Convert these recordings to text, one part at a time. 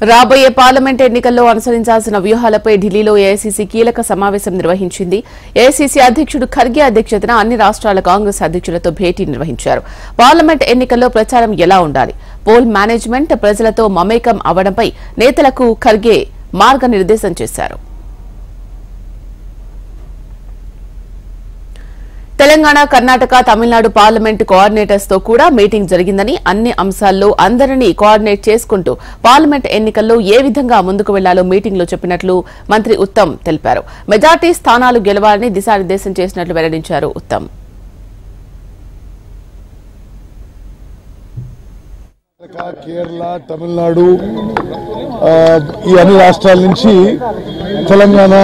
రాబోయే పార్లమెంట్ ఎన్నికల్లో అనుసరించాల్సిన వ్యూహాలపై ఢిల్లీలో ఏఐసీసీ కీలక సమావేశం నిర్వహించింది. ఏఐసీసీ అధ్యక్షుడు ఖర్గే అధ్యక్షతన అన్ని రాష్ట్రాల కాంగ్రెస్ అధ్యక్షులతో భేటీ నిర్వహించారు. పార్లమెంట్ ఎన్నికల్లో ప్రచారం ఎలా ఉండాలి, పోల్ మేనేజ్మెంట్, ప్రజలతో మమేకం అవడంపై నేతలకు ఖర్గే మార్గనిర్దేశం చేశారు. తెలంగాణ, కర్ణాటక, తమిళనాడు పార్లమెంటు కోఆర్డినేటర్స్ తో కూడా మీటింగ్ జరిగిందని, అన్ని అంశాల్లో అందరినీ కోఆర్డినేట్ చేసుకుంటూ పార్లమెంట్ ఎన్నికల్లో ఏ విధంగా ముందుకు వెళ్లాలో మీటింగ్ లో చెప్పినట్లు మంత్రి ఉత్తమ్ తెలిపారు. మెజార్టీ స్థానాలు గెలవాలని దిశానిర్దేశం చేసినట్లు వెల్లడించారు ఉత్తమ్. కేరళ, తమిళనాడు ఈ అన్ని రాష్ట్రాల నుంచి, తెలంగాణ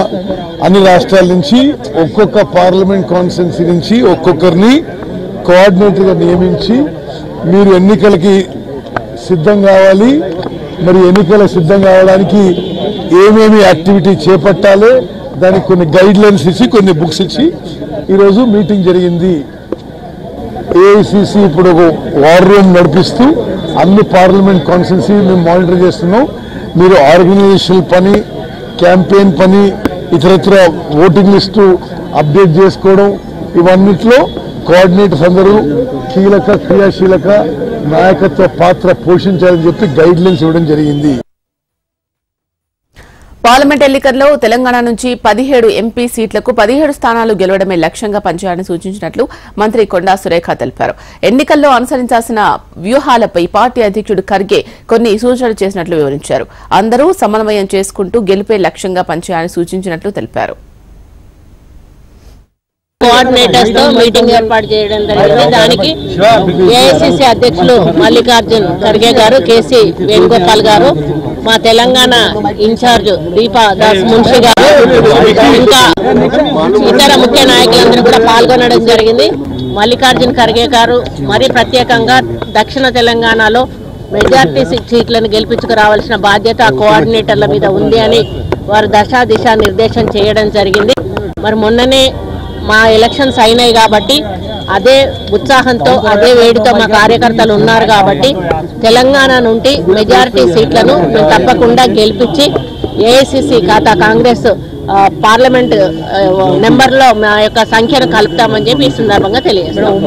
అన్ని రాష్ట్రాల నుంచి ఒక్కొక్క పార్లమెంట్ కాన్స్టిట్యున్సీ నుంచి ఒక్కొక్కరిని కోఆర్డినేటర్గా నియమించి మీరు ఎన్నికలకి సిద్ధం కావాలి, మరి ఎన్నికల సిద్ధం కావడానికి ఏమేమి యాక్టివిటీ చేపట్టాలి దానికి కొన్ని గైడ్ లైన్స్ ఇచ్చి, కొన్ని బుక్స్ ఇచ్చి ఈరోజు మీటింగ్ జరిగింది. ఏఐసీసీ ఇప్పుడు ఒక వార్ రూమ్ నడిపిస్తూ అన్ని పార్లమెంట్ కాన్స్టిట్యున్సీ మేము మానిటర్ చేస్తున్నాం. మీరు ఆర్గనైజేషన్ పని, క్యాంపెయిన్ పని, ఇతరత్ర ఓటింగ్ లిస్టు అప్డేట్ చేసుకోవడం, ఇవన్నిట్లో కోఆర్డినేటర్స్ అందరూ కీలక క్రియాశీలక నాయకత్వ పాత్ర పోషించాలని చెప్పి గైడ్ లైన్స్ ఇవ్వడం జరిగింది. పార్లమెంట్ ఎన్నికల్లో తెలంగాణ నుంచి 17 ఎంపీ సీట్లకు 17 స్థానాలు గెలవడమే లక్ష్యంగా పనిచేయాలని సూచించినట్లు మంత్రి కొండా సురేఖ తెలిపారు. ఎన్నికల్లో అనుసరించాల్సిన వ్యూహాలపై పార్టీ అధ్యక్షుడు ఖర్గే కొన్ని సూచనలు చేసినట్లు వివరించారు. అందరూ సమన్వయం చేసుకుంటూ గెలిపే లక్ష్యంగా పనిచేయాలని సూచించినట్లు తెలిపారు. కోఆర్డినేటర్స్ తో మీటింగ్ ఏర్పాటు చేయడం జరిగింది. దానికి ఏఐసీసీ అధ్యక్షులు మల్లికార్జున్ ఖర్గే గారు, కేసీ వేణుగోపాల్ గారు, మా తెలంగాణ ఇన్ఛార్జ్ దీపా దాస్ మున్షి గారు, ఇంకా ఇతర ముఖ్య నాయకులందరూ కూడా పాల్గొనడం జరిగింది. మల్లికార్జున్ ఖర్గే గారు మరీ ప్రత్యేకంగా దక్షిణ తెలంగాణలో మెజార్టీ సీట్లను గెలిపించుకురావాల్సిన బాధ్యత ఆ కోఆర్డినేటర్ల మీద ఉంది అని వారు దిశా నిర్దేశం చేయడం జరిగింది. మరి మొన్ననే మా ఎలక్షన్స్ అయినాయి కాబట్టి అదే ఉత్సాహంతో, అదే వేడితో మా కార్యకర్తలు ఉన్నారు కాబట్టి తెలంగాణ నుండి మెజారిటీ సీట్లను మేము తప్పకుండా గెలిపించి ఏఐసీసీ ఖాతా కాంగ్రెస్ పార్లమెంట్ నెంబర్లో మా యొక్క సంఖ్యను కలుపుతామని చెప్పి ఈ సందర్భంగా తెలియజేస్తాం.